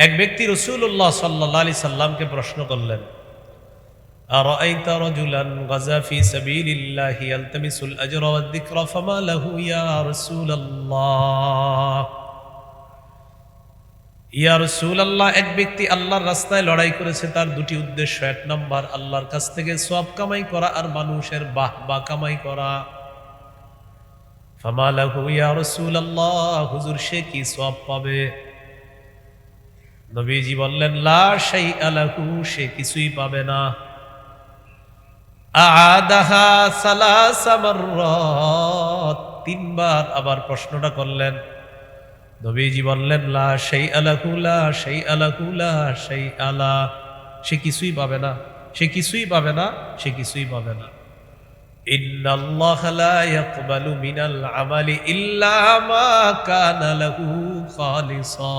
এক ব্যক্তি রাসূলুল্লাহ সাল্লাল্লাহু আলাইহি সাল্লামকে প্রশ্ন করলেন, আরাআইতা রাজুলান গাজা ফি সাবিলিল্লাহি ইয়ালতামিসুল আজরা ওয়াদ যিকরা ফামা লাহু ইয়া রাসূলুল্লাহ। ইয়া রাসূলুল্লাহ, এক ব্যক্তি আল্লাহর রাস্তায় লড়াই করেছে, তার দুটি উদ্দেশ্য। এক নাম্বার আল্লাহর কাছ থেকে সওয়াব কামাই করা আর মানুষের বাহবা কামাই করা। ফামা লাহু ইয়া রাসূলুল্লাহ, হুজুর সে কি সওয়াব পাবে? নবীজি বললেন, লা শাইআ লাহু, সে কিছুই পাবে না। আ'আদাহা সালাসা মাররাত, তিনবার আবার প্রশ্নটা করলেন। নবীজি বললেন, লা শাইআ লাহু, লা শাইআ লাহু, লা শাইআ লা, সে কিছুই পাবে না, সে কিছুই পাবে না, সে কিছুই পাবে না। ইন্নাল্লাহা লা ইয়াকবালু মিনাল আমালি ইল্লা মা কানা লাহু খালিসা।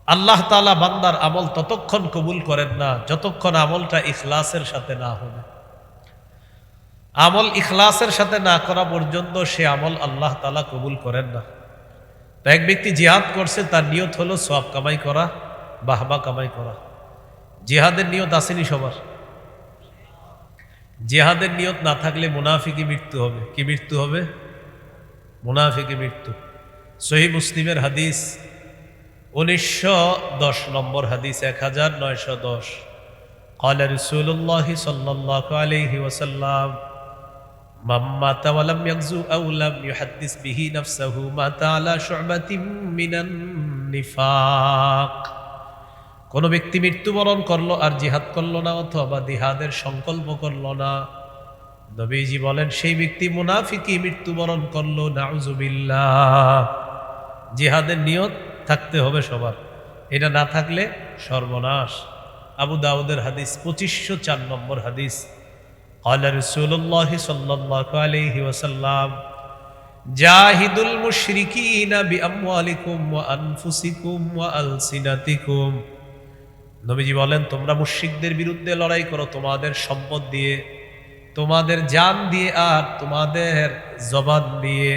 আল্লাহ তাআলা বান্দার আমল ততক্ষণ কবুল করেন না যতক্ষণ আমলটা ইখলাসের সাথে না হবে। আমল ইখলাসের সাথে না করা পর্যন্ত সে আমল আল্লাহ তাআলা কবুল করেন না। তো এক ব্যক্তি জিহাদ করছে, তার নিয়ত হলো সওয়াব কামাই করা, বাহবা কামাই করা। জিহাদের নিয়ত আসেনি সবার। জিহাদের নিয়ত না থাকলে মুনাফিকি মৃত্যু হবে। কি মৃত্যু হবে? মুনাফিকি মৃত্যু। সহিহ মুসলিমের হাদিস 1910 নম্বর হাদিস, 1910। قال رسول الله صلى الله عليه وسلم من مات ولم يغزو أو لم يحدث به نفسه مات على شعبة من النفاق। কোন ব্যক্তি মৃত্যুবরণ করলো আর জিহাদ করলো না অথবা জিহাদের সংকল্প করলো না, নবীজি বলেন সেই ব্যক্তি মুনাফিকি মৃত্যুবরণ করলো। নাউজুবিল্লাহ। জিহাদের নিয়ত থাকতে হবে সবার, এটা না থাকলে সর্বনাশ। আবু দাউদের হাদিস 2504 নম্বর হাদিস। قال رسول الله صلى الله عليه وسلم جاهدوا المشركين بأموالكم وأنفسكم وألسنتكم। নবীজি বলেন, তোমরা মুশরিকদের বিরুদ্ধে লড়াই করো তোমাদের সম্পদ দিয়ে, তোমাদের জান দিয়ে আর তোমাদের জবান দিয়ে।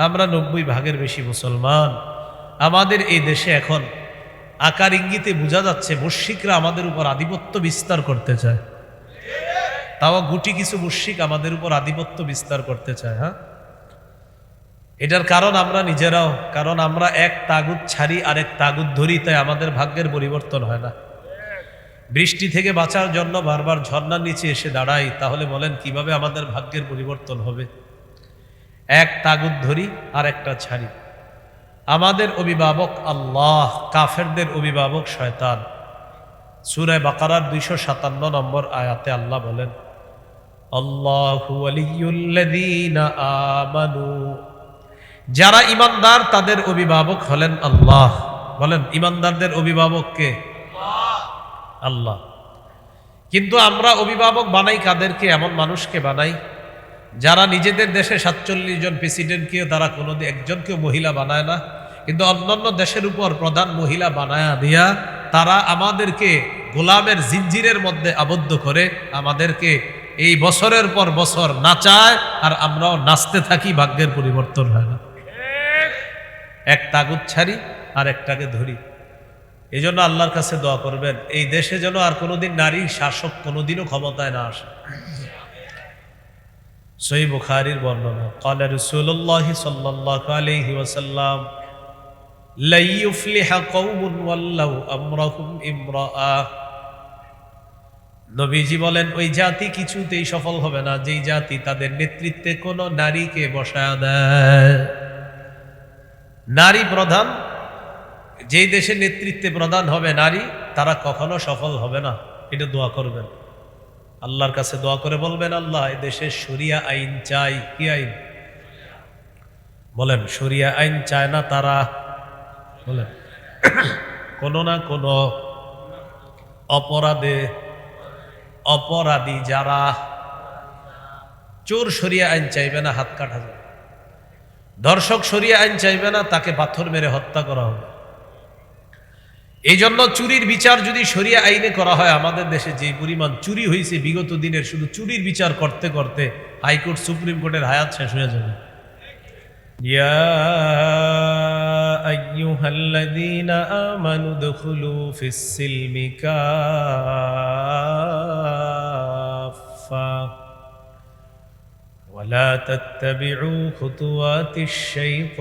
আমরা 90 ভাগের বেশি মুসলমান। আমাদের এই দেশে এখন আকার ইঙ্গিতে বোঝা যাচ্ছে মুশরিকরা আমাদের উপর আধিপত্য বিস্তার করতে চায়। তাও গুটি কিছু মুশরিক আমাদের উপর আধিপত্য বিস্তার করতে চায়। হ্যাঁ, এটার কারণ আমরা নিজেরাও, কারণ আমরা এক তাগুত ছাড়ি আর এক তাগুত ধরি, তাই আমাদের ভাগ্যের পরিবর্তন হয় না। বৃষ্টি থেকে বাঁচার জন্য বারবার ঝর্ণার নিচে এসে দাঁড়াই, তাহলে বলেন কিভাবে আমাদের ভাগ্যের পরিবর্তন হবে? এক তাগুত ধরি আর একটা ছাড়ি। আমাদের অভিভাবক আল্লাহ, কাফেরদের অভিভাবক শয়তান। সূরা বাকারার 257 নম্বর আয়াতে আল্লাহ বলেন, আল্লাহু ওয়ালিয়ুল্লাযীনা আমানু, যারা ঈমানদার তাদের অভিভাবক হলেন আল্লাহ। বলেন, ঈমানদারদের অভিভাবক কে? আল্লাহ। কিন্তু আমরা অভিভাবক বানাই কাদেরকে? এমন মানুষকে বানাই যারা নিজেদের দেশে 47 জন প্রেসিডেন্টকেও তারা কোনোদিন একজনকেও মহিলা বানায় না, কিন্তু অন্যান্য দেশের উপর প্রধান মহিলা বানায়া দিয়া তারা আমাদেরকে গোলামের জিনজিরের মধ্যে আবদ্ধ করে আমাদেরকে এই বছরের পর বছর নাচায়, আর আমরাও নাচতে থাকি, ভাগ্যের পরিবর্তন হয় না। এক তাগুত ছাড়ি আর একটাকে ধরি। এই জন্য আল্লাহর কাছে দোয়া করবেন এই দেশে যেন আর কোনোদিন নারী শাসক কোনোদিনও ক্ষমতায় না আসে। সহিহ বুখারীর বর্ণনা, قال رسول الله صلى الله عليه وسلم لا يفلح قوم ولوا امرهم امرأة। নবীজি বলেন, ওই জাতি কিছুতেই সফল হবে না যেই জাতি তাদের নেতৃত্বে কোনো নারীকে বসায় দেয়। নারী প্রধান যেই দেশে নেতৃত্বে প্রধান হবে নারী, তারা কখনো সফল হবে না। এটা দোয়া করবেন, আল্লাহর কাছে দোয়া করে বলবেন, আল্লাহ এই দেশে শরিয়া আইন চাই। কি আইন? বলেন, শরিয়া আইন চায় না তারা? বলেন, কোনো না কোনো অপরাধী যারা, চোর শরিয়া আইন চাইবে না, হাত কাটা যাবে। ধর্ষক শরিয়া আইন চাইবে না, তাকে পাথর মেরে হত্যা করা হবে। এই জন্য চুরির বিচার যদি শরিয়া আইনে করা হয়, আমাদের দেশে যে পরিমাণ চুরি হয়েছে বিগত দিনের, শুধু চুরির বিচার করতে করতে হাইকোর্ট সুপ্রিম কোর্টের হায়াত শেষ হয়ে যাবে। ইয়া أيها الذين آمنوا ادخلوا في السلم كافة ولا تتبعوا خطوات الشيطان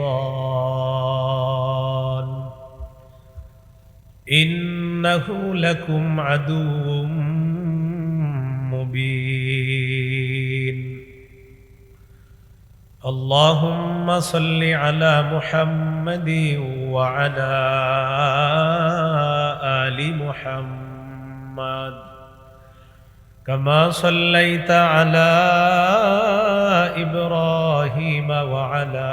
إنه لكم عدو مبين اللهم صل على محمد وعلى آل محمد كما صليت على إبراهيم وعلى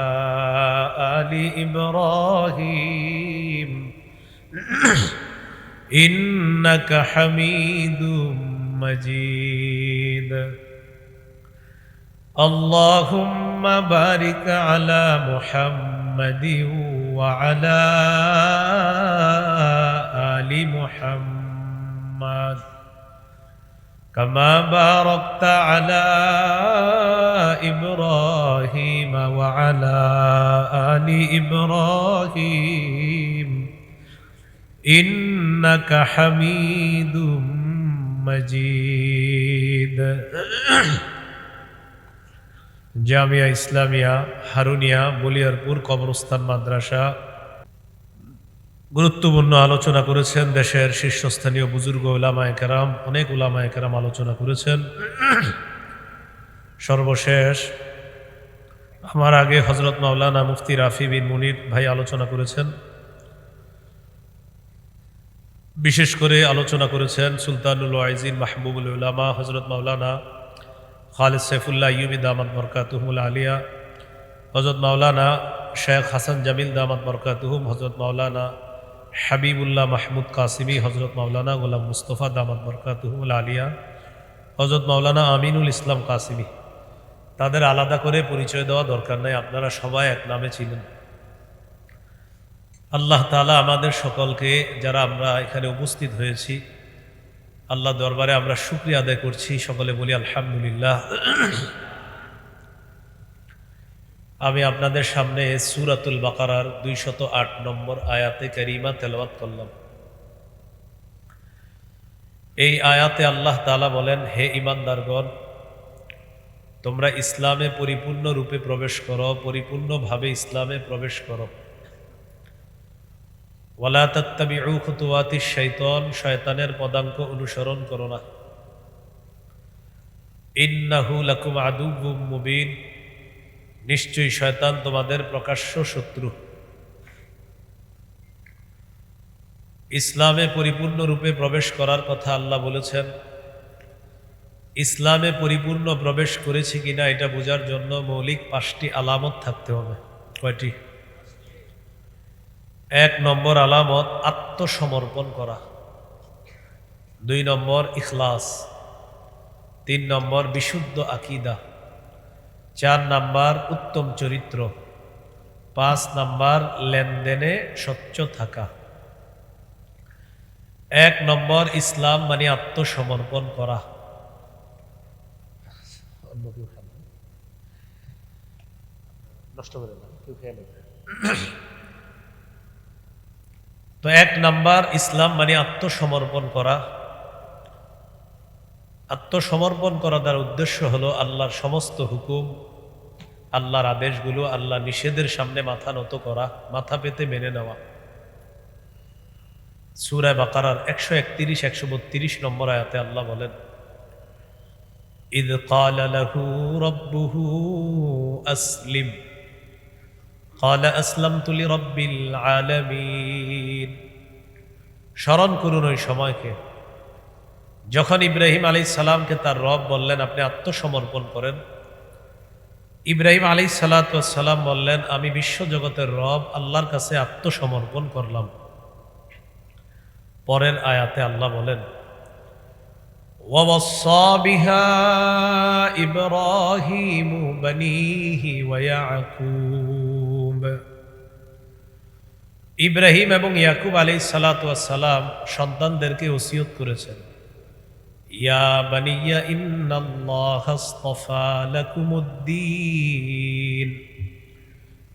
آل إبراهيم إنك حميد مجيد اللهم بارك على محمد وعلى آل محمد كما باركت على إبراهيم وعلى آل إبراهيم إنك حميد مجيد জামিয়া ইসলামিয়া হারুনিয়া বলিয়ারপুর কবরস্থান মাদ্রাসা গুরুত্বপূর্ণ আলোচনা করেছেন দেশের শীর্ষস্থানীয় বুজুর্গ উলামায়ে কেরাম। অনেক উলামায়ে কেরাম আলোচনা করেছেন। সর্বশেষ আমার আগে হযরত মাওলানা মুফতি রাফি বিন মুনির ভাই আলোচনা করেছেন। বিশেষ করে আলোচনা করেছেন সুলতানুল ওয়াইজিন মাহবুবুল উলামা হযরত মাওলানা খালিদ সাইফুল্লাহ আইয়ুবী দামাত বরকাতুহুল আলিয়া, হযরত মাওলানা শেখ হাসান জামিল দামাত বরকাতুহুম, হযরত মাওলানা হাবিবুল্লাহ মাহমুদ কাসিমি, হযরত মাওলানা গোলাম মুস্তফা দামাত বরকাতুহুল আলিয়া, হযরত মাওলানা আমিনুল ইসলাম কাসিমি। তাদের আলাদা করে পরিচয় দেওয়া দরকার নাই, আপনারা সবাই এক নামে ছিলেন। আল্লাহ তাআলা আমাদের সকলকে, যারা আমরা এখানে উপস্থিত হয়েছি, আল্লাহ দরবারে আমরা শুকরিয়া আদায় করছি, সকলে বলি আলহামদুলিল্লাহ। আমি আপনাদের সামনে সূরাতুল বাকারার 208 নম্বর আয়াতে কারিমা তেলাওয়াত করলাম। এই আয়াতে আল্লাহ তাআলা বলেন, হে ঈমানদারগণ, তোমরা ইসলামে পরিপূর্ণ রূপে প্রবেশ করো, পরিপূর্ণভাবে ইসলামে প্রবেশ করো। ওয়ালা তাত্তাবিউ খুতুওয়াতিশ শাইতান, শয়তানের পদাঙ্ক অনুসরণ করো না। ইন্নাহু লাকুম আদুউম মুবিন, নিশ্চয়ই শয়তান তোমাদের প্রকাশ্য শত্রু। ইসলামে পরিপূর্ণ রূপে প্রবেশ করার কথা আল্লাহ বলেছেন। ইসলামে পরিপূর্ণ প্রবেশ করেছি কিনা এটা বোঝার জন্য মৌলিক 5টি আলামত থাকতে হবে। কয়টি? 1 নম্বর আলামত আত্মসমর্পণ করা, 2 নম্বর ইখলাস, 3 নম্বর বিশুদ্ধ আকীদা, 4 নম্বর উত্তম চরিত্র, 5 নম্বর লেনদেনে স্বচ্ছ থাকা। 1 নম্বর ইসলাম মানে আত্মসমর্পণ করা। নষ্ট করে না, কেউ খেয়ে নেবে। তো 1 নম্বর ইসলাম মানে আত্মসমর্পণ করা। আত্মসমর্পণ করা তার উদ্দেশ্য হলো আল্লাহর সমস্ত হুকুম, আল্লাহর আদেশগুলো, আল্লাহ নিষেধের সামনে মাথা নত করা, মাথা পেতে মেনে নেওয়া। সূরা বাকারার 131-132 নম্বর আয়াতে আল্লাহ বলেন, ইয ক্বালা লাহু রাব্বুহু আসলিম ক্বালা আসলামতু লিরাব্বিল আলামিন। স্মরণ করুন ওই সময়কে যখন ইব্রাহিম আলাইহিস সালামকে তার রব বললেন, আপনি আত্মসমর্পণ করেন। ইব্রাহিম আলাইহিস সালাতু ওয়াস সালাম বললেন, আমি বিশ্বজগতের রব আল্লাহর কাছে আত্মসমর্পণ করলাম। পরের আয়াতে আল্লাহ বলেন, ওয়াওয়াসসা বিহা ইব্রাহিমু বানিহি ওয়া ইয়াকুব। ইব্রাহিম এবং ইয়াকুব আলাইহিস সালাতু ওয়াস সালাম সন্তানদেরকে ওসিয়ত করেছেন, ইয়া বানিয়া ইন্নাল্লাহা আসতাফা লাকুমুদ্দীন।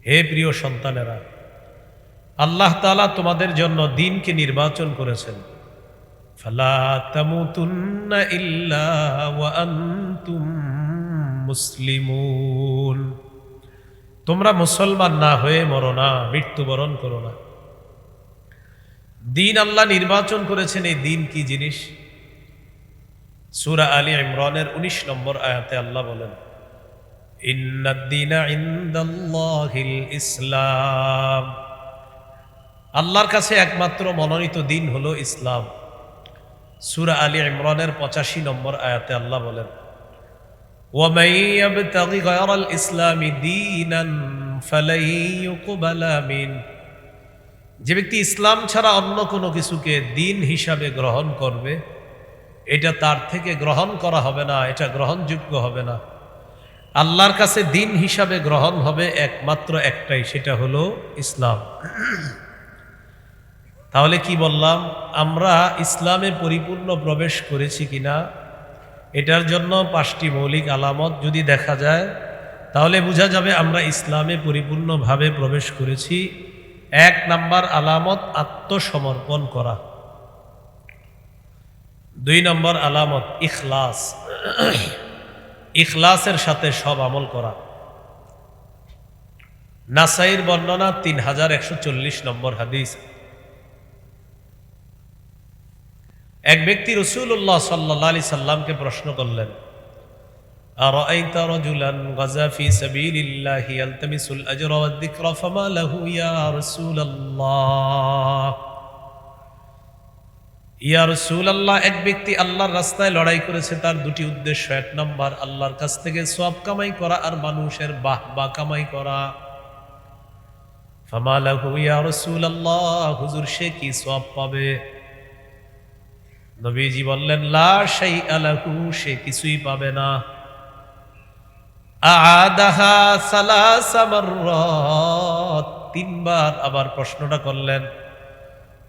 হে প্রিয় সন্তানেরা, আল্লাহ তাআলা তোমাদের জন্য দ্বীনকে নির্বাচন করেছেন। ফালা তামুতুন্না ইল্লা ওয়া আনতুম মুসলিমুন, তোমরা মুসলমান না হয়ে মরো না, মৃত্যুবরণ করো না। দ্বীন আল্লাহ নির্বাচন করেছেন। এই দ্বীন কি জিনিস? সূরা আলী ইমরানের 19 নম্বর আয়াতে আল্লাহ বলেন, ইন্নাদ-দীনা ইনদাল্লাহিল ইসলাম, আল্লাহর কাছে একমাত্র মনোনীত দ্বীন হলো ইসলাম। সূরা আলী ইমরানের 85 নম্বর আয়াতে আল্লাহ বলেন, ওয়ামান ইয়াবতাগি গায়রাল ইসলামি দীনান ফালাই ইউকবালা মিন, যে ব্যক্তি ইসলাম ছাড়া অন্য কোনো কিছুকে দ্বীন হিসাবে গ্রহণ করবে, এটা তার থেকে গ্রহণ করা হবে না, এটা গ্রহণযোগ্য হবে না। আল্লাহর কাছে দ্বীন হিসাবে গ্রহণ হবে একমাত্র একটাই, সেটা হলো ইসলাম। তাহলে কি বললাম? আমরা ইসলামে পরিপূর্ণ প্রবেশ করেছি কিনা, এটার জন্য 5টি মৌলিক আলামত যদি দেখা যায়, তাহলে বোঝা যাবে আমরা ইসলামে পরিপূর্ণভাবে প্রবেশ করেছি। 1 নাম্বার আলামত আত্মসমর্পণ করা। 2 নম্বর আলামত ইখলাস, ইখলাসের সাথে সব আমল করা। নাসাইর বর্ণনা 3140 নম্বর হাদিস। এক ব্যক্তি রাসূলুল্লাহ সাল্লাল্লাহু আলাইহি সাল্লামকে প্রশ্ন করলেন, আরাআইতা রাজুলান গাজা ফি সাবিলিল্লাহি ইয়ালতামিসুল আজরা ওয়াদ যিকরা ফামা লাহু ইয়া রাসূলুল্লাহ। ইয়া রাসূলুল্লাহ, এক ব্যক্তি আল্লাহর রাস্তায় লড়াই করেছে, তার 2টি উদ্দেশ্য। 1 নাম্বার আল্লাহর কাছ থেকে সওয়াব কামাই করা আর মানুষের বাহবা কামাই করা। ফামা লাহু ইয়া রাসূলুল্লাহ, হুজুর সে কি সওয়াব পাবে? নবীজি বললেন, লা শাইআ লাহু, সে কিছুই পাবে না। আ'আদাহা সালাসা মাররাত, 3 বার আবার প্রশ্নটা করলেন।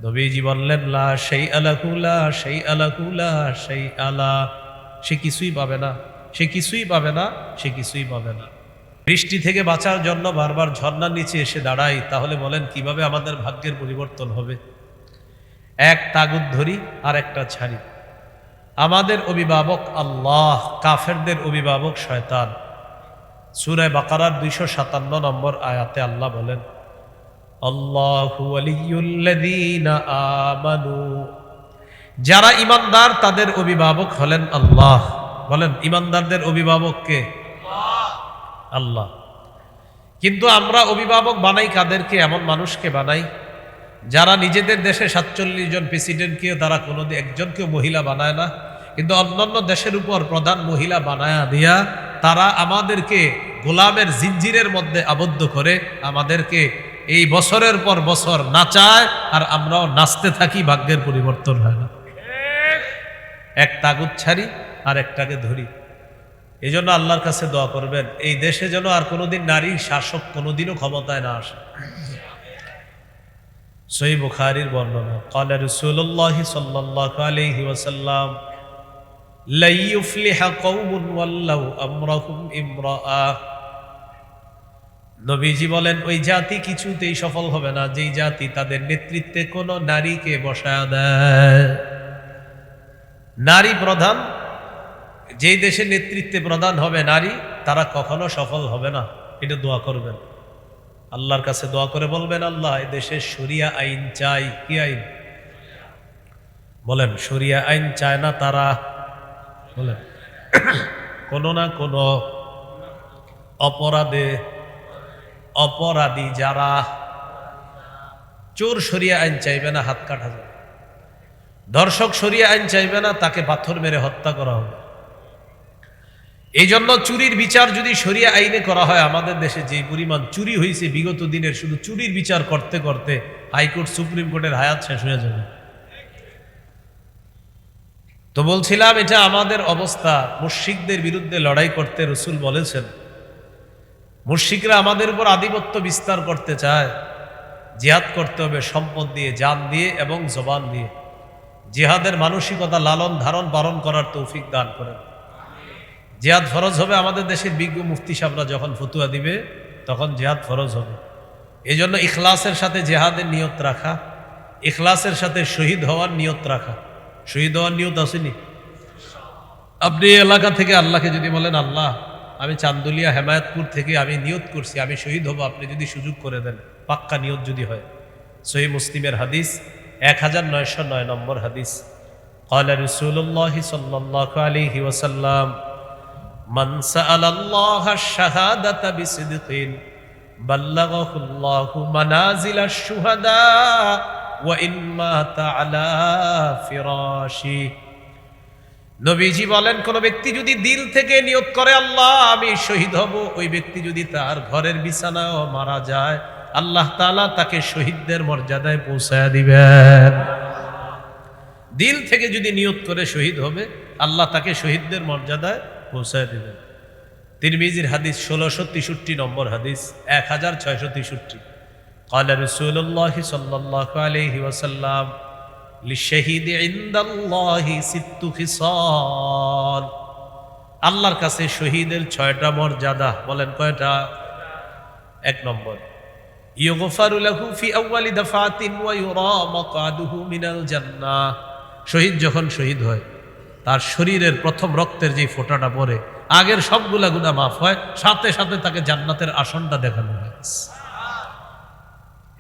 নবীজি বললেন, লা শাইআ লাহু, লা শাইআ লাহু, লা শাইআ লা, সে কিছুই পাবে না, সে কিছুই পাবে না, সে কিছুই পাবে না। বৃষ্টি থেকে বাঁচার জন্য বারবার ঝর্ণার নিচে এসে দাঁড়াই, তাহলে বলেন কিভাবে আমাদের ভাগ্যের পরিবর্তন হবে? এক তাগুত ধরি আর একটা ছাড়ি। আমাদের অভিভাবক আল্লাহ, কাফেরদের অভিভাবক শয়তান। সূরা বাকারার 257 নম্বর আয়াতে আল্লাহ বলেন, আল্লাহু ওয়ালিয়ুল্লাযীনা আমানু, যারা ঈমানদার তাদের অভিভাবক হলেন আল্লাহ। বলেন, ঈমানদারদের অভিভাবক কে? আল্লাহ। কিন্তু আমরা অভিভাবক বানাই কাদেরকে? এমন মানুষকে বানাই যারা নিজেদের দেশে 47 জন প্রেসিডেন্টকে তারা কোনোদিন একজনকেও মহিলা বানায় না, কিন্তু অন্যান্য দেশের উপর প্রধান মহিলা বানায়া দিয়া তারা আমাদেরকে গোলামের জিঞ্জিরের মধ্যে আবদ্ধ করে আমাদেরকে এই বছরের পর বছর নাচায়, আর আমরাও নাচতে থাকি, ভাগ্যের পরিবর্তন হয় না। এক তাগুত ছাড়ি আর একটাকে ধরি। এই জন্য আল্লাহর কাছে দোয়া করবেন, এই দেশে যেন আর কোনোদিন নারী শাসক কোনোদিনও ক্ষমতায় না আসে। সহিহ বুখারীর বর্ণনা, ক্বালা রাসূলুল্লাহ সাল্লাল্লাহু আলাইহি ওয়াসাল্লাম, লা ইউফলিহা কওমুন ওয়াল্লাউ আমরাহুম ইমরাআ। নবীজি বলেন, ওই জাতি কিছুতেই সফল হবে না যেই জাতি তাদের নেতৃত্বে কোনো নারীকে বসায় দেয়। নারী প্রধান যেই দেশের নেতৃত্বে প্রধান হবে নারী, তারা কখনো সফল হবে না। এটা দোয়া করবেন, আল্লাহর কাছে দোয়া করে বলবেন, আল্লাহ এই দেশে শরিয়া আইন চাই। কি আইন? বলেন, শরিয়া আইন চায় না তারা? বলেন, কোনো না কোনো অপরাধী যারা, চোর শরিয়া আইন চাইবে না, হাত কাটা যাবে। ধর্ষক শরিয়া আইন চাইবে না, তাকে পাথর মেরে হত্যা করা হবে। এই জন্য চুরির বিচার যদি শরিয়া আইনে করা হয়, আমাদের দেশে যে পরিমাণ চুরি হয়েছে বিগত দিনের, শুধু চুরির বিচার করতে করতে হাইকোর্ট সুপ্রিম কোর্টের হায়াত শেষ হয়ে যাবে। তো বলছিলাম, এটা আমাদের অবস্থা। মুশরিকদের বিরুদ্ধে লড়াই করতে রাসূল বলেছেন, মুশরিকরা আমাদের উপর আধিপত্য বিস্তার করতে চায়, জিহাদ করতে হবে সম্পদ দিয়ে, জান দিয়ে এবং জবান দিয়ে। জিহাদের মানসিকতা লালন ধারণ পালন করার তৌফিক দান করেন। জিহাদ ফরজ হবে। আমাদের দেশের বিজ্ঞ মুফতি সাহেবরা যখন ফতুয়া দিবে তখন জিহাদ ফরজ হবে। এই জন্য ইখলাসের সাথে জেহাদের নিয়ত রাখা, ইখলাসের সাথে শহীদ হওয়ার নিয়ত রাখা। শহীদ হওয়ার নিয়ত আসেনি? আপনি এলাকা থেকে আল্লাহকে যদি বলেন, আল্লাহ আমি চান্দুলিয়া হেমায়তপুর থেকে আমি নিয়ত করছি আমি শহীদ হব, আপনি যদি সুযোগ করে দেন, পাক্কা নিয়ত যদি হয়। সহিহ মুসলিমের হাদিস 1909 নম্বর হাদিস। قال رسول الله صلى الله عليه وسلم من سأل الله الشهادة بصدق بلغه الله منازل الشهداء وإن مات على فراشه। নবীজি বলেন, কোন ব্যক্তি যদি দিল থেকে নিয়ত করে আল্লাহ আমি শহীদ হব, ওই ব্যক্তি যদি তার ঘরের বিছানায় মারা যায়, আল্লাহ তাআলা তাকে শহীদদের মর্যাদায় পৌঁছায়া দিবেন। দিল থেকে যদি নিয়ত করে শহীদ হবে, আল্লাহ তাকে শহীদদের মর্যাদায় পৌঁছায় দিবেন। তিরমিজির হাদিস 1663 নম্বর হাদিস, 1663। قال رسول الله صلى الله عليه وسلم للشهيد عند الله 6 خصال। আল্লাহর কাছে শহীদের 6টা মর্যাদা। বলেন কয়টা? 1 নম্বর, ইউগফারু লাহু ফি আউয়ালি দাফাতিন ওয়া ইউরা মাকআদুহু মিনাল জান্নাহ। শহীদ যখন শহীদ হয়, তার শরীরের প্রথম রক্তের যে ফোঁটাটা পড়ে, আগের সবগুলা গুনাহ মাফ হয়, সাথে সাথে তাকে জান্নাতের আসনটা দেখানো হয়।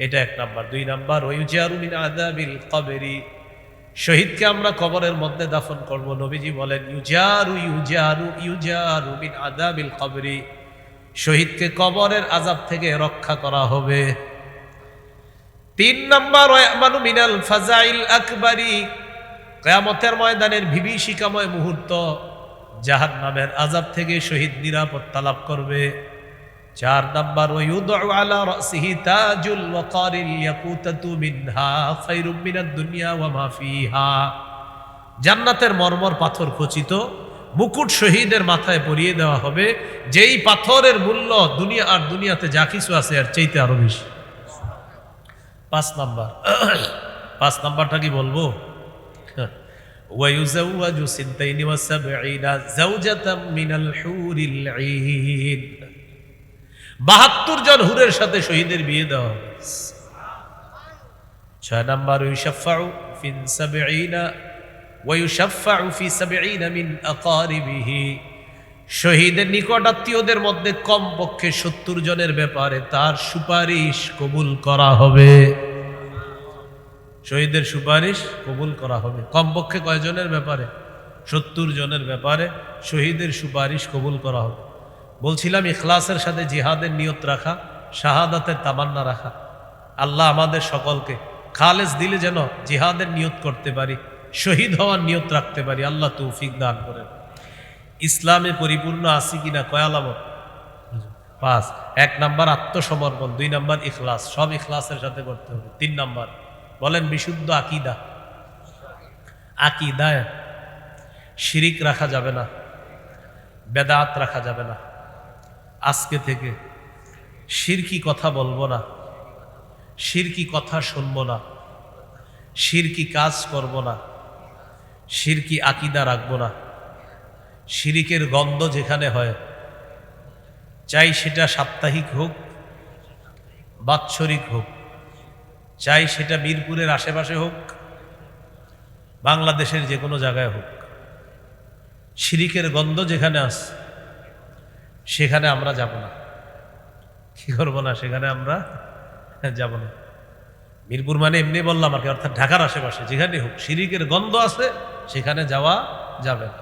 এটা 1 নাম্বার। 2 নাম্বার, ওয়াইজারু মিন আযাবিল কবরি। শহীদকে আমরা কবরের মধ্যে দাফন করব। নবীজি বলেন, ইউজারু ইউজারু ইউজারু মিন আযাবিল কবরি। শহীদকে কবরের আযাব থেকে রক্ষা করা হবে। 3 নাম্বার, ওয়ায়ামানু মিনাল ফাজাইল আকবারি। কিয়ামতের ময়দানের বিভীষিকাময় মুহূর্ত, জাহান্নামের আযাব থেকে শহীদ নিরাপত্তা লাভ করবে। 4 নাম্বার, ওয়ায়ুদউ আলা রাসিহি তাজুল ওয়াকারিল ইয়াকুতাতু মিনহা খায়রুম মিনাদ দুনিয়া ওয়া মা ফিহা। জান্নাতের মরমর পাথর খচিত মুকুট শহীদের মাথায় পরিয়ে দেওয়া হবে, যেই পাথরের মূল্য দুনিয়া আর দুনিয়াতে যা কিছু আছে আর চাইতে আরো বেশি। 5 নাম্বার, 5 নাম্বারটা কি বলবো? ওয়ায়ুযাওয়াজু সিনতাইনি ওয়া সাবঈনা যাওজাতাম মিনাল হুরিল ঈন। 72 জন হুরের সাথে শহীদের বিয়ে দেওয়া হবে। 6 নাম্বার, ইউশাফাউ ফি 70 ওয়া ইউশাফাউ ফি 70 মিন আকারিবিহি। শহীদের নিকট আত্মীয়দের মধ্যে কমপক্ষে 70 জনের ব্যাপারে তার সুপারিশ কবুল করা হবে। শহীদের সুপারিশ কবুল করা হবে। কমপক্ষে কয়জনের ব্যাপারে? 70 জনের ব্যাপারে শহীদের সুপারিশ কবুল করা হবে। বলছিলাম ইখলাসের সাথে জিহাদের নিয়ত রাখা, শাহাদাতের তামান্না রাখা। আল্লাহ আমাদের সকলকে খালেস দিলে যেন জিহাদের নিয়ত করতে পারি, শহীদ হওয়ার নিয়ত রাখতে পারি। আল্লাহ তৌফিক দান করেন। ইসলামে পরিপূর্ণ আছি কিনা কয় আলামত? 5। 1 নাম্বার আত্মসমর্পণ, 2 নাম্বার ইখলাস, সব ইখলাসের সাথে করতে হবে। 3 নাম্বার বলেন বিশুদ্ধ আকীদা। আকীদায় শিরিক রাখা যাবে না, বেদাত রাখা যাবে না। আজকে থেকে শিরকি কথা বলবো না, শিরকি কথা শুনবো না, শিরকি কাজ করব না, শিরকি আকীদা রাখবো না। শিরিকের গন্ধ যেখানে হয়, চাই সেটা সাপ্তাহিক হোক, বাৎসরিক হোক, চাই সেটা মিরপুরের আশেপাশে হোক, বাংলাদেশের যে কোনো জায়গায় হোক, শিরিকের গন্ধ যেখানে আছে সেখানে আমরা যাব না। কি করবো না? সেখানে আমরা যাব না। মিরপুর মানে এমনি বললাম আর কি, অর্থাৎ ঢাকার আশেপাশে যেখানে হোক শিরিকের গন্ধ আছে সেখানে যাওয়া যাবে না।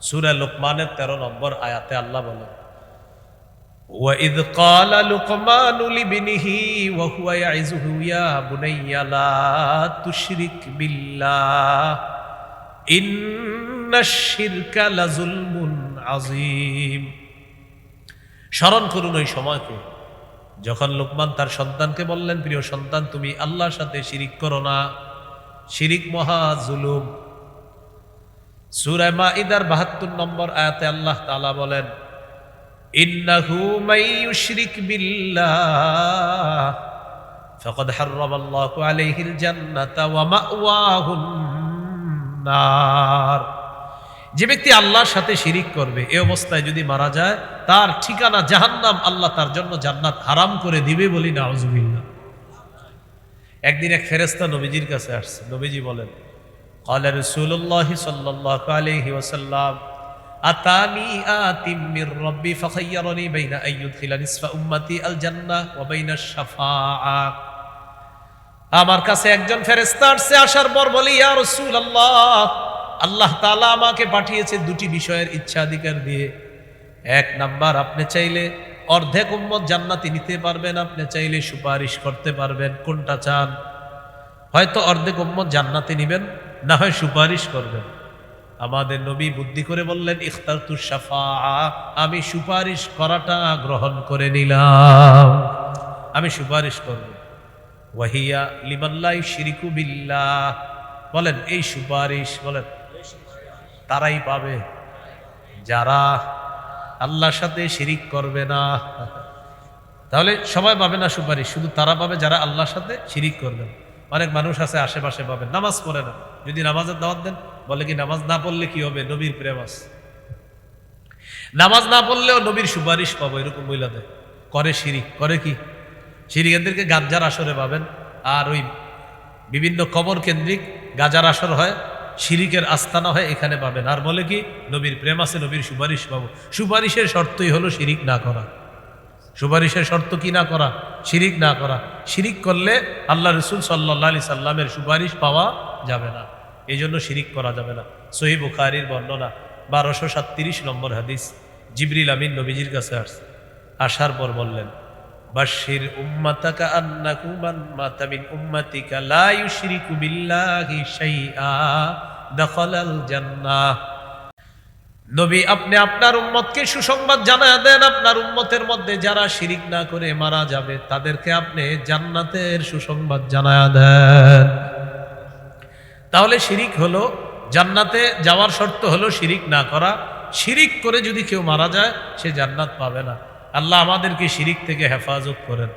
সূরা লোকমানের 13 নম্বর আয়াতে আল্লাহ বলেন, وَإِذْ قَالَ لُقْمَانُ لِابْنِهِ وَهُوَ يَعِظُهُ يَا بُنَيَّ لَا تُشْرِكْ بِاللَّهِ إِنَّ الشِّرْكَ لَظُلْمٌ عَظِيمٌ। স্মরণ করুন ওই সময়কে যখন লোকমান তার সন্তানকে বললেন, প্রিয় সন্তান তুমি আল্লাহর সাথে শিরিক করো না, শিরিক মহা জুলুম। সূরা মাঈদার 72 নম্বর আয়াতে আল্লাহ তাআলা বলেন, ইন্নাহু মান ইউশরিক বিল্লাহ ফাকাদ হারামাল্লাহু আলাইহিল জান্নাতা ওয়া মাওয়াহুন নার। যে ব্যক্তি আল্লাহর সাথে শিরিক করবে এই অবস্থায় যদি মারা যায় তার ঠিকানা জাহান্নাম, আল্লাহ তার জন্য জান্নাত হারাম করে দিবে বলি নাউজুবিল্লাহ। একদিন এক ফেরেশতা নবীজির কাছে আসছে, নবীজি বলেন قال رسول الله صلى الله عليه وسلم أتاني آت من ربي فخيرني بين أن يدخل نصف أمتي الجنة وبين الشفاعة। আমার কাছে একজন ফেরেশতা আসছে, আসার পর বলি ইয়া রাসূলুল্লাহ, আল্লাহ তাআলা আমাকে পাঠিয়েছে দুটি বিষয়ের ইচ্ছাধিকার দিয়ে। এক নাম্বার, আপনি চাইলে অর্ধেক উম্মত জান্নাতে নিতে পারবেন, আপনি চাইলে সুপারিশ করতে পারবেন, কোনটা চান? হয়তো অর্ধেক উম্মত জান্নাতে নিবেন, না হয় সুপারিশ করবেন। আমাদের নবী বুদ্ধি করে বললেন ইখতারতু শাফাআ, আমি সুপারিশ করাটা গ্রহণ করে নিলাম, আমি সুপারিশ করব। ওয়াহিয়া লিমান লা ইউশরিকু বিল্লাহ, বলেন এই সুপারিশ বলেন তারাই পাবে যারা আল্লাহর সাথে শিরিক করবে না। তাহলে সবাই পাবে না সুপারিশ, শুধু তারা পাবে যারা আল্লাহর সাথে শিরিক করবে। অনেক মানুষ আছে আশেপাশে পাবেন, নামাজ পড়ে না, যদি নামাজের দাওয়াত দেন বলে কি নামাজ না পড়লে কি হবে, নবীর প্রেম আছে, নামাজ না পড়লেও নবীর সুপারিশ পাবো, এরকম বইলা দেয়। করে শিরিক, করে কি শিরিক, এদেরকে গাজ্জার আসরে পাবেন। আর ওই বিভিন্ন কবর কেন্দ্রিক গাজার আসর হয়, শিরিকের আস্তানা হয়, এখানে পাবেন। আর বলে কি নবীর প্রেম আছে, নবীর সুপারিশ পাবো। সুপারিশের শর্তই হলো শিরিক না করা। সুপারিশের শর্ত কি না করা? শিরিক না করা। শিরিক করলে আল্লাহ রসুল সাল্লাল্লাহু আলাইহি সাল্লামের সুপারিশ পাওয়া যাবে না, এই জন্য শিরিক করা যাবে না। সহিহ বুখারীর বর্ণনা 1237 নম্বর হাদিস। জিবরিল আমিন নবীজির কাছে আসছে, আসার পর বললেন বাশশির উম্মাতাকা আন্নাহু মান মাতা মিন উম্মাতিকা লা ইউশরিকু বিল্লাহি শাইআ দাখালাল জান্নাহ। নবী আপনি আপনার উম্মতকে সুসংবাদ জানায়া দেন, আপনার উম্মতের মধ্যে যারা শিরিক না করে মারা যাবে তাদেরকে আপনি জান্নাতের সুসংবাদ জানায়া দেন। তাহলে শিরিক হলো, জান্নাতে যাওয়ার শর্ত হলো শিরিক না করা। শিরিক করে যদি কেউ মারা যায় সে জান্নাত পাবে না। আল্লাহ আমাদেরকে শিরিক থেকে হেফাজত করেন।